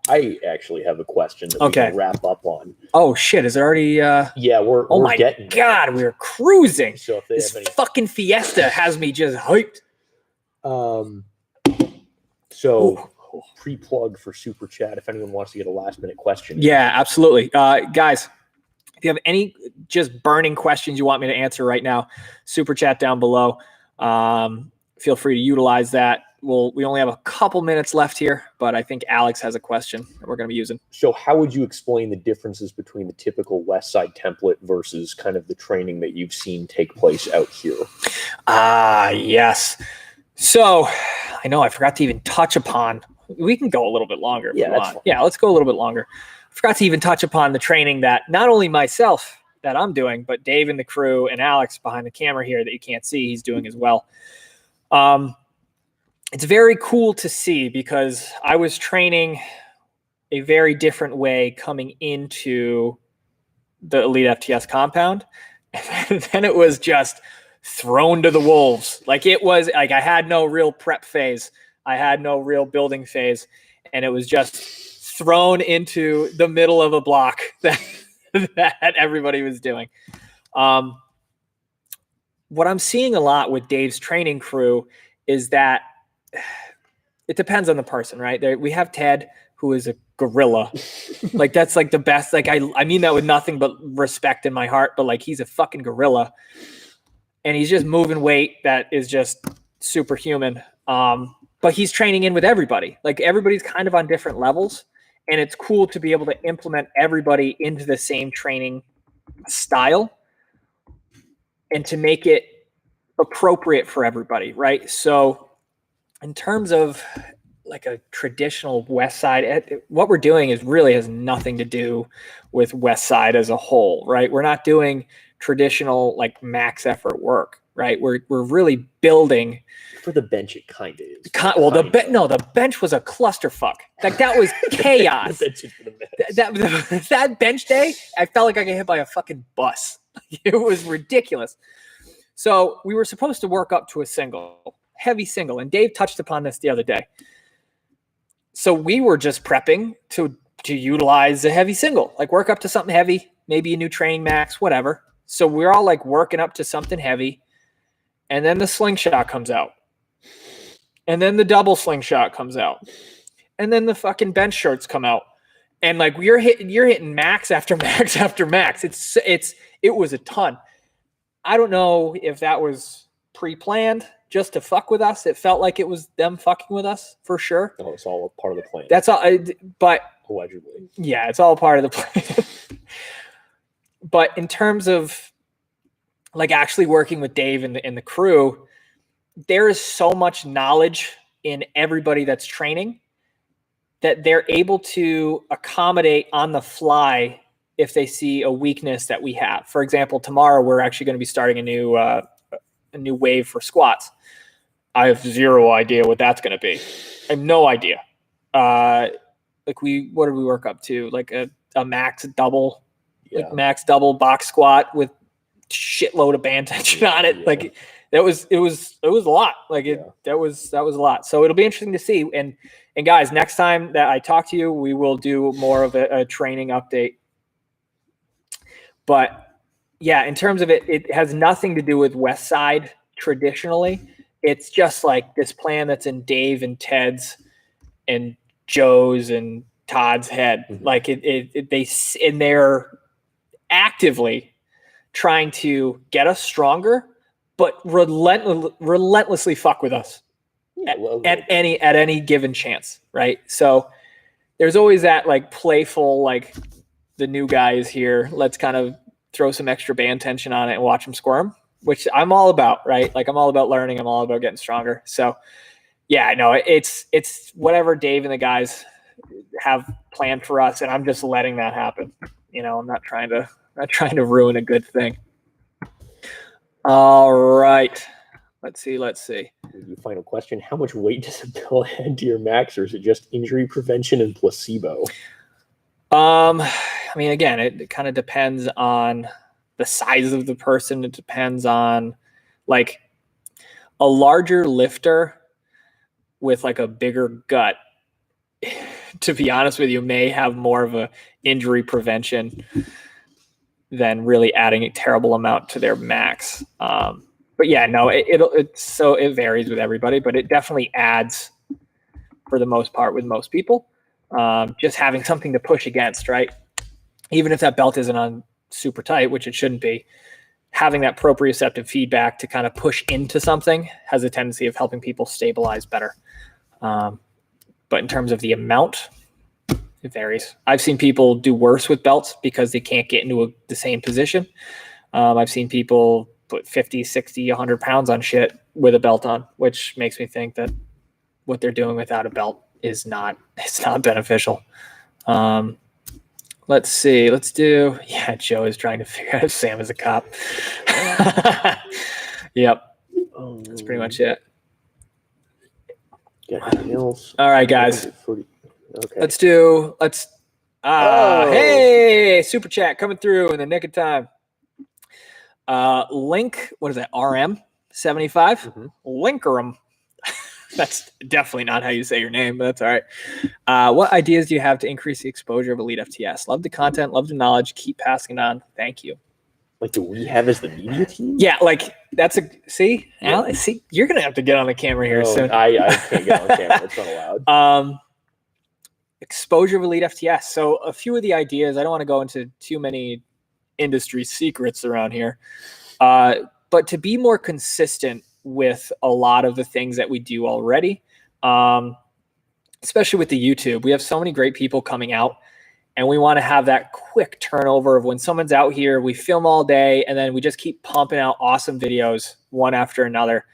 I actually have a question that we can wrap up on. Oh shit! Is it already? Yeah, we're getting there. God, we're cruising. So if they this have any fucking Fiesta has me just hyped. So pre-plug for Super Chat if anyone wants to get a last-minute question. Yeah, absolutely, guys. If you have any just burning questions you want me to answer right now, Super Chat down below. Feel free to utilize that. We only have a couple minutes left here, but I think Alex has a question that we're going to be using. So how would you explain the differences between the typical West Side template versus kind of the training that you've seen take place out here? Yes. So I know I forgot to even touch upon, we can go a little bit longer. If you want. Yeah, let's go a little bit longer. I forgot to even touch upon the training that not only myself that I'm doing, but Dave and the crew and Alex behind the camera here that you can't see, he's doing as well. It's very cool to see because I was training a very different way coming into the Elite FTS compound. And then it was just thrown to the wolves. Like it was like I had no real prep phase. I had no real building phase. And it was just thrown into the middle of a block that everybody was doing. What I'm seeing a lot with Dave's training crew is that it depends on the person, right? We have Ted, who is a gorilla. Like that's like the best. Like I mean that with nothing but respect in my heart, but like he's a fucking gorilla. And he's just moving weight that is just superhuman. But he's training in with everybody. Like everybody's kind of on different levels. And it's cool to be able to implement everybody into the same training style and to make it appropriate for everybody, right? So in terms of like a traditional West Side. What we're doing is really has nothing to do with West Side as a whole, right? We're not doing traditional like max effort work, right? We're really building. For the bench, it kind of is. Well, the bench was a clusterfuck. Like that was chaos. The bench is for the mess. That bench day, I felt like I got hit by a fucking bus. It was ridiculous. So we were supposed to work up to a single, heavy single, and Dave touched upon this the other day. So we were just prepping to utilize a heavy single, like work up to something heavy, maybe a new training max, whatever. So we're all like working up to something heavy, and then the slingshot comes out. And then the double slingshot comes out. And then the fucking bench shirts come out. And like you're hitting max after max after max. It was a ton. I don't know if that was pre-planned just to fuck with us. It felt like it was them fucking with us for sure. No, it's all part of the plan. That's all. But allegedly, yeah, it's all part of the plan. But in terms of like actually working with Dave and the crew, there is so much knowledge in everybody that's training that they're able to accommodate on the fly if they see a weakness that we have. For example, tomorrow we're actually going to be starting a new wave for squats. I have zero idea what that's going to be. I have no idea. What did we work up to? Like a max double, like max double box squat with shitload of band tension on it. Yeah. Like it was a lot. Like that was a lot. So it'll be interesting to see. And guys, next time that I talk to you, we will do more of a training update. But yeah, in terms of it has nothing to do with West Side traditionally. It's just like this plan that's in Dave and Ted's and Joe's and Todd's head. Mm-hmm. Like they're actively trying to get us stronger, but relentlessly fuck with us at any given chance, right? So there's always that like playful, like the new guy is here, let's kind of throw some extra band tension on it and watch them squirm, which I'm all about, right? Like I'm all about learning, I'm all about getting stronger. So yeah, no, it's whatever Dave and the guys have planned for us, and I'm just letting that happen. You know, I'm not trying to ruin a good thing. All right. Let's see. Your final question. How much weight does a belt add to your max, or is it just injury prevention and placebo? I mean, again, it kind of depends on the size of the person. It depends on like a larger lifter with like a bigger gut, to be honest with you, may have more of a injury prevention than really adding a terrible amount to their max. But yeah, no, it varies with everybody, but it definitely adds for the most part with most people. Just having something to push against, right? Even if that belt isn't on super tight, which it shouldn't be, having that proprioceptive feedback to kind of push into something has a tendency of helping people stabilize better. But in terms of the amount, it varies. I've seen people do worse with belts because they can't get into the same position. I've seen people put 50, 60, 100 pounds on shit with a belt on, which makes me think that what they're doing without a belt it's not beneficial. Let's see. Let's do. Yeah, Joe is trying to figure out if Sam is a cop. Yep. That's pretty much it. All right, guys. Okay. Hey, super chat coming through in the nick of time. Link, what is that? RM 75. Mm-hmm. Linkerum. That's definitely not how you say your name, but that's all right. What ideas do you have to increase the exposure of Elite FTS? Love the content, love the knowledge. Keep passing it on. Thank you. Like, do we have as the media team? Yeah, like that's see, you're gonna have to get on the camera here soon. I can't get on the camera. It's not allowed. Exposure of Elite FTS. So a few of the ideas. I don't want to go into too many industry secrets around here, but to be more consistent with a lot of the things that we do already, especially with the YouTube. We have so many great people coming out, and we want to have that quick turnover of when someone's out here, we film all day, and then we just keep pumping out awesome videos one after another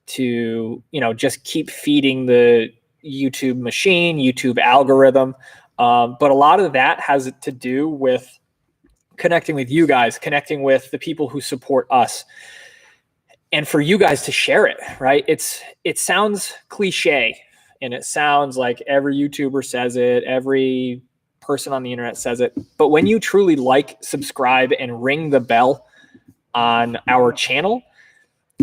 to, just keep feeding the YouTube machine, YouTube algorithm. But a lot of that has to do with connecting with you guys, connecting with the people who support us, and for you guys to share it, right? It sounds cliche, and it sounds like every YouTuber says it, every person on the internet says it. But when you truly like, subscribe, and ring the bell on our channel,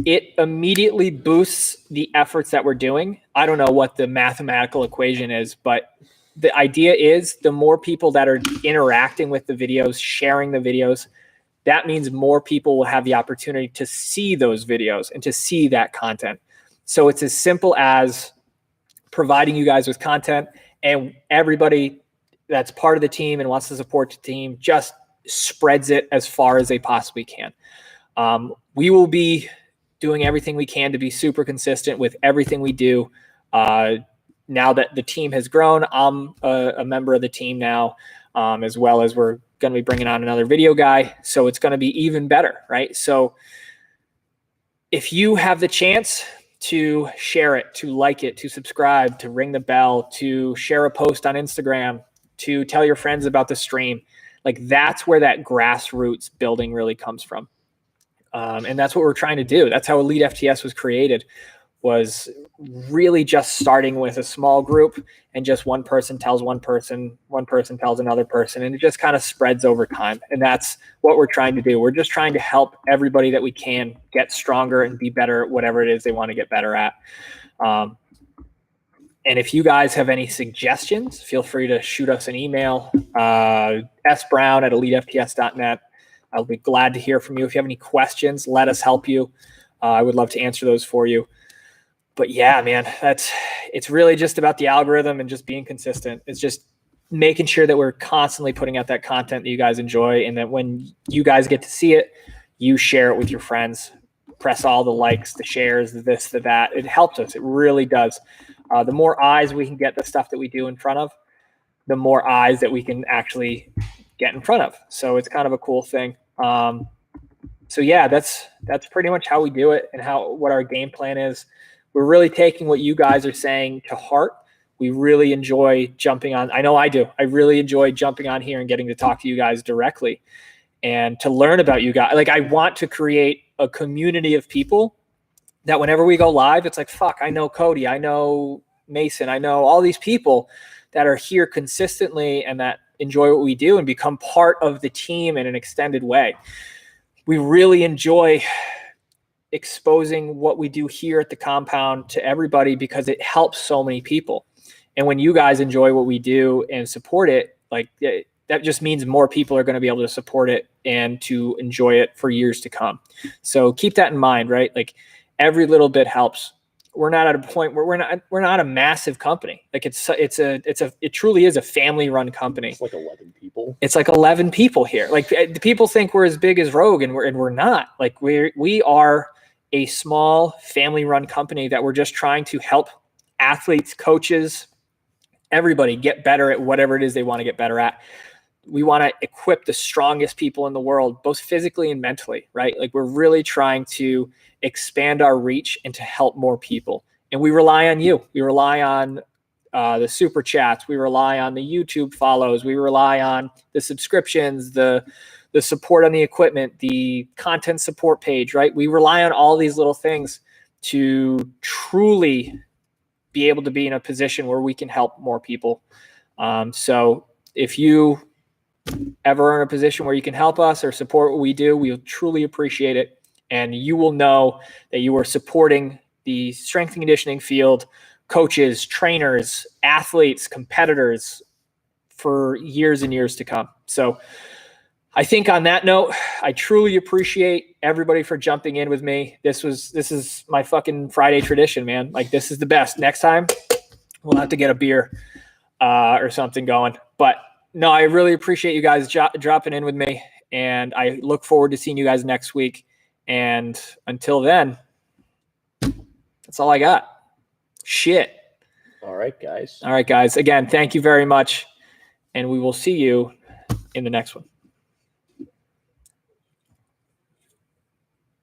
it immediately boosts the efforts that we're doing. I don't know what the mathematical equation is, but the idea is the more people that are interacting with the videos, sharing the videos, that means more people will have the opportunity to see those videos and to see that content. So it's as simple as providing you guys with content, and everybody that's part of the team and wants to support the team just spreads it as far as they possibly can. We will be doing everything we can to be super consistent with everything we do. Now that the team has grown, I'm a member of the team now, as well as we're going to be bringing on another video guy. So it's going to be even better, right? So if you have the chance to share it, to like it, to subscribe, to ring the bell, to share a post on Instagram, to tell your friends about the stream, like that's where that grassroots building really comes from. And that's what we're trying to do. That's how Elite FTS was created, was really just starting with a small group, and just one person tells one person tells another person, and it just kind of spreads over time. And that's what we're trying to do. We're just trying to help everybody that we can get stronger and be better at whatever it is they want to get better at. And if you guys have any suggestions, feel free to shoot us an email, sbrown@elitefts.net. I'll be glad to hear from you. If you have any questions, let us help you. I would love to answer those for you. But yeah, man, it's really just about the algorithm and just being consistent. It's just making sure that we're constantly putting out that content that you guys enjoy, and that when you guys get to see it, you share it with your friends. Press all the likes, the shares, the this, the that. It helps us. It really does. The more eyes we can get the stuff that we do in front of, the more eyes that we can actually get in front of. So it's kind of a cool thing. So yeah, that's pretty much how we do it, and what our game plan is. We're really taking what you guys are saying to heart. We really enjoy jumping on. I know I do. I really enjoy jumping on here and getting to talk to you guys directly and to learn about you guys. Like, I want to create a community of people that whenever we go live, it's like, fuck, I know Cody, I know Mason, I know all these people that are here consistently and that enjoy what we do and become part of the team in an extended way. We really enjoy exposing what we do here at the compound to everybody because it helps so many people. And when you guys enjoy what we do and support it, like, that just means more people are going to be able to support it and to enjoy it for years to come. So keep that in mind, right? Like, every little bit helps. We're not at a point where we're not a massive company. Like, it truly is a family-run company. It's like 11 people. It's like 11 people here. Like, the people think we're as big as Rogue, and we're not. Like, we are a small family-run company that we're just trying to help athletes, coaches, everybody get better at whatever it is they want to get better at. We want to equip the strongest people in the world, both physically and mentally, right? Like, we're really trying to expand our reach and to help more people. And we rely on you. We rely on the super chats. We rely on the YouTube follows. We rely on the subscriptions, the support on the equipment, the content support page, right? We rely on all these little things to truly be able to be in a position where we can help more people. So if you ever are in a position where you can help us or support what we do, we'll truly appreciate it. And you will know that you are supporting the strength and conditioning field, coaches, trainers, athletes, competitors for years and years to come. So I think on that note, I truly appreciate everybody for jumping in with me. This is my fucking Friday tradition, man. Like, this is the best. Next time we'll have to get a beer or something going. But no, I really appreciate you guys dropping in with me, and I look forward to seeing you guys next week. And until then, that's all I got. Shit. All right, guys. Again, thank you very much, and we will see you in the next one.